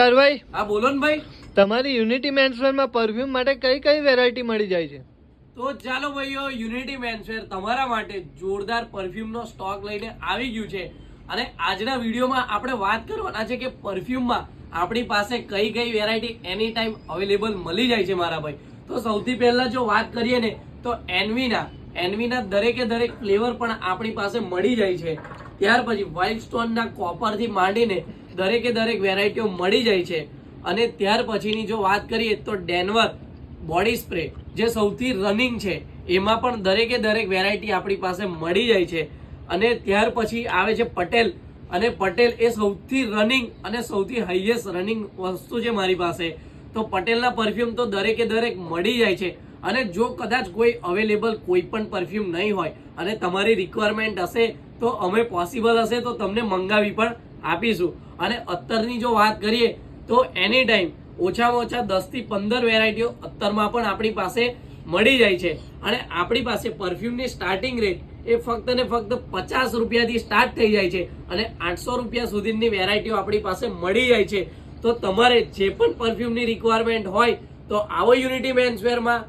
ભાઈ હા બોલો ને ભાઈ. તમારી યુનિટી મેન્સવેર માં પરફ્યુમ માટે કઈ કઈ વેરાયટી મળી જાય છે? તો ચાલો ભાઈઓ, યુનિટી મેન્સવેર તમારા માટે જોરદાર પરફ્યુમનો સ્ટોક લઈને આવી ગયું છે. અને આજના વિડીયોમાં આપણે વાત કરવાના છે કે પરફ્યુમમાં આપણી પાસે કઈ કઈ વેરાયટી એની ટાઈમ અવેલેબલ મળી જાય છે મારા ભાઈ. તો સૌથી પહેલા જો વાત કરીએ ને તો એનવીના દરેકે દરેક ફ્લેવર પણ આપણી પાસે મળી જાય છે. ત્યાર પછી વાઇલ્ડ સ્ટોનના કોપરથી માંડીને દરેકે દરેક વેરાયટીઓ મળી જાય છે. અને ત્યાર પછીની જો વાત કરીએ તો ડેનવર બોડી સ્પ્રે જે સૌથી રનિંગ છે, એમાં પણ દરેકે દરેક વેરાયટી આપણી પાસે મળી જાય છે. અને ત્યાર પછી આવે છે પટેલ, અને પટેલ એ સૌથી રનિંગ અને સૌથી હાઈએસ્ટ રનિંગ વસ્તુ છે મારી પાસે. તો પટેલના પરફ્યુમ તો દરેકે દરેક મળી જાય છે. અને જો કદાચ કોઈ અવેલેબલ કોઈ પણ પરફ્યુમ નહીં હોય અને તમારી રિક્વાયરમેન્ટ હશે તો અમે પોસિબલ હશે તો તમને મંગાવી પણ આપીશું. અને અત્તરની જો વાત કરીએ તો એની ટાઈમ ઓછામાં ઓછા 10 થી 15 વેરાયટીઓ અત્તરમાં પણ આપણી પાસે મળી જાય છે. અને આપણી પાસે પરફ્યુમની સ્ટાર્ટિંગ રેટ એ ફક્ત ને ફક્ત 50 રૂપિયાથી સ્ટાર્ટ થઈ જાય છે અને 800 રૂપિયા સુધીની વેરાયટીઓ આપણી પાસે મળી જાય છે. તો તમારે જે પણ પરફ્યુમની રિક્વાયરમેન્ટ હોય તો આવો યુનિટી મેન્સવેરમાં.